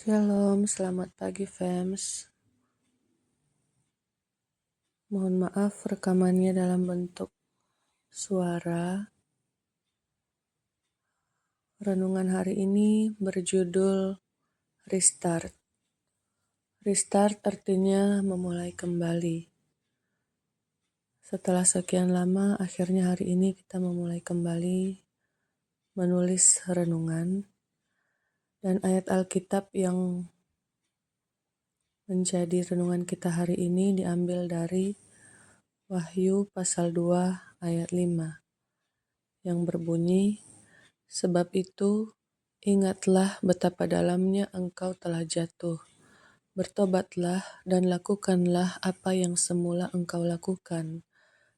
Shalom, selamat pagi fams. Mohon maaf rekamannya dalam bentuk suara. Renungan hari ini berjudul Restart. Restart artinya memulai kembali. Setelah sekian lama, akhirnya hari ini kita memulai kembali menulis renungan. Dan ayat Alkitab yang menjadi renungan kita hari ini diambil dari Wahyu pasal 2 ayat 5 yang berbunyi, "Sebab itu, ingatlah betapa dalamnya engkau telah jatuh. Bertobatlah dan lakukanlah apa yang semula engkau lakukan.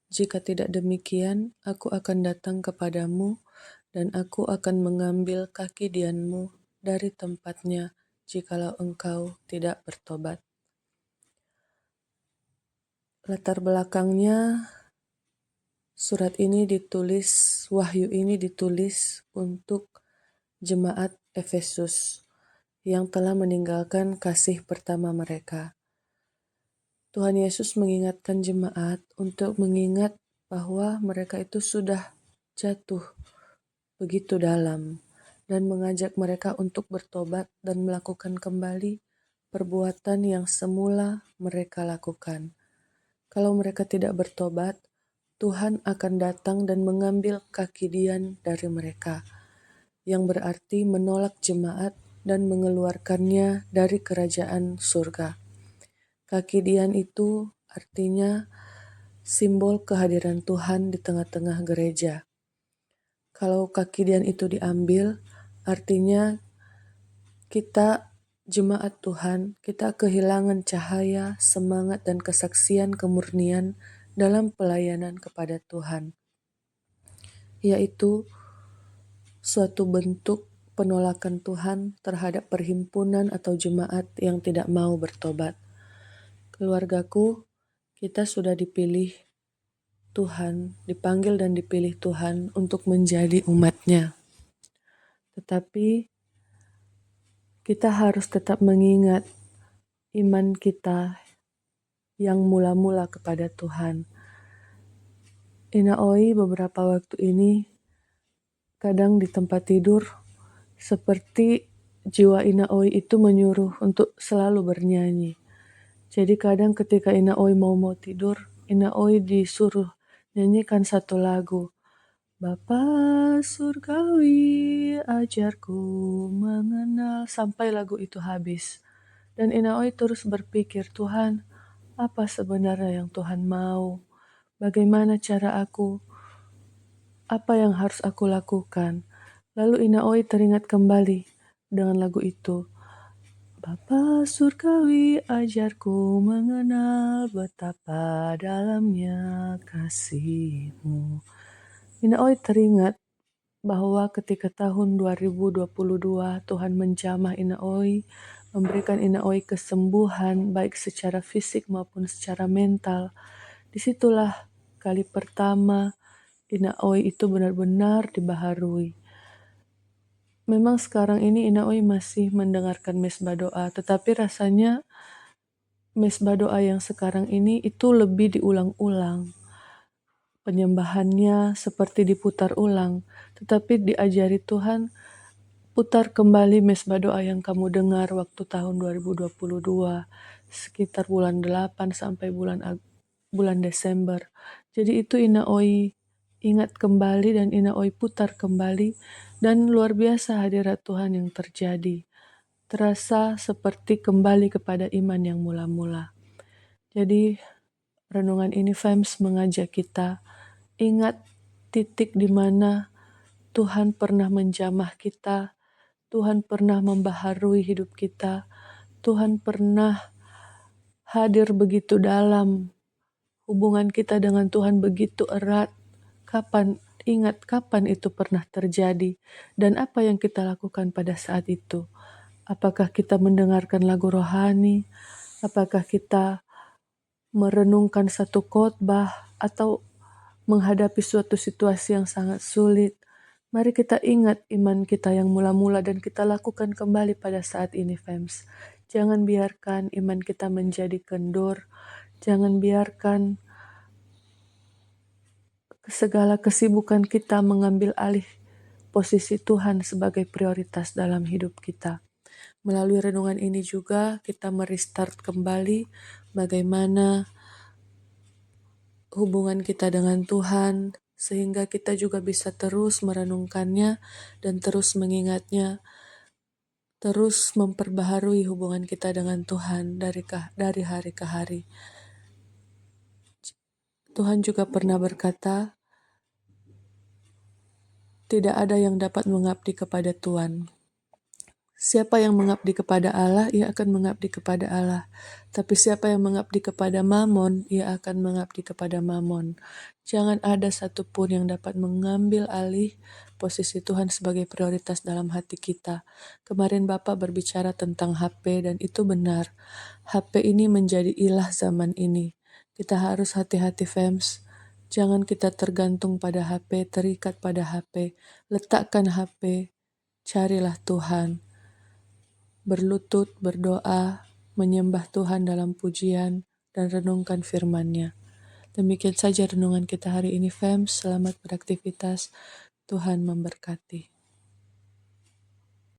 Jika tidak demikian, aku akan datang kepadamu dan aku akan mengambil kaki dianmu dari tempatnya jikalau engkau tidak bertobat." Latar belakangnya, Wahyu ini ditulis untuk jemaat Efesus yang telah meninggalkan kasih pertama mereka. Tuhan Yesus mengingatkan jemaat untuk mengingat bahwa mereka itu sudah jatuh begitu dalam dan mengajak mereka untuk bertobat dan melakukan kembali perbuatan yang semula mereka lakukan. Kalau mereka tidak bertobat, Tuhan akan datang dan mengambil kaki dian dari mereka, yang berarti menolak jemaat dan mengeluarkannya dari kerajaan surga. Kaki dian itu artinya simbol kehadiran Tuhan di tengah-tengah gereja. Kalau kaki dian itu diambil, artinya kita jemaat Tuhan, kita kehilangan cahaya, semangat, dan kesaksian kemurnian dalam pelayanan kepada Tuhan, yaitu suatu bentuk penolakan Tuhan terhadap perhimpunan atau jemaat yang tidak mau bertobat. Keluargaku, kita sudah dipilih Tuhan, dipanggil dan dipilih Tuhan untuk menjadi umat-Nya. Tetapi kita harus tetap mengingat iman kita yang mula-mula kepada Tuhan. Inaoi beberapa waktu ini kadang di tempat tidur seperti jiwa Inaoi itu menyuruh untuk selalu bernyanyi. Jadi kadang ketika Inaoi mau tidur, Inaoi disuruh nyanyikan satu lagu. Bapa surgawi, ajarku mengenal, sampai lagu itu habis. Dan Inaoi terus berpikir, Tuhan, apa sebenarnya yang Tuhan mau? Bagaimana cara aku? Apa yang harus aku lakukan? Lalu Inaoi teringat kembali dengan lagu itu. Bapa surgawi, ajarku mengenal betapa dalamnya kasih-Mu. Inaoi teringat bahwa ketika tahun 2022 Tuhan menjamah Inaoi, memberikan Inaoi kesembuhan baik secara fisik maupun secara mental. Disitulah kali pertama Inaoi itu benar-benar dibaharui. Memang sekarang ini Inaoi masih mendengarkan mesbah doa, tetapi rasanya mesbah doa yang sekarang ini itu lebih diulang-ulang. Penyembahannya seperti diputar ulang, tetapi diajari Tuhan, putar kembali mesbah doa yang kamu dengar waktu tahun 2022, sekitar bulan 8 sampai bulan Desember. Jadi itu Inaoi ingat kembali dan Inaoi putar kembali, dan luar biasa hadirat Tuhan yang terjadi. Terasa seperti kembali kepada iman yang mula-mula. Jadi renungan ini fams mengajak kita ingat titik di mana Tuhan pernah menjamah kita, Tuhan pernah membaharui hidup kita, Tuhan pernah hadir begitu dalam, hubungan kita dengan Tuhan begitu erat. Ingat kapan itu pernah terjadi dan apa yang kita lakukan pada saat itu. Apakah kita mendengarkan lagu rohani? Apakah kita merenungkan satu khotbah atau menghadapi suatu situasi yang sangat sulit? Mari kita ingat iman kita yang mula-mula dan kita lakukan kembali pada saat ini, Fems. Jangan biarkan iman kita menjadi kendur. Jangan biarkan segala kesibukan kita mengambil alih posisi Tuhan sebagai prioritas dalam hidup kita. Melalui renungan ini juga kita merestart kembali bagaimana hubungan kita dengan Tuhan, sehingga kita juga bisa terus merenungkannya dan terus mengingatnya, terus memperbaharui hubungan kita dengan Tuhan dari hari ke hari. Tuhan juga pernah berkata, tidak ada yang dapat mengabdi kepada Tuhan. Siapa yang mengabdi kepada Allah, ia akan mengabdi kepada Allah. Tapi siapa yang mengabdi kepada Mamon, ia akan mengabdi kepada Mamon. Jangan ada satupun yang dapat mengambil alih posisi Tuhan sebagai prioritas dalam hati kita. Kemarin Bapak berbicara tentang HP dan itu benar. HP ini menjadi ilah zaman ini. Kita harus hati-hati, Fems. Jangan kita tergantung pada HP, terikat pada HP. Letakkan HP, carilah Tuhan. Berlutut, berdoa, menyembah Tuhan dalam pujian, dan renungkan firman-Nya. Demikian saja renungan kita hari ini, Fems. Selamat beraktivitas. Tuhan memberkati.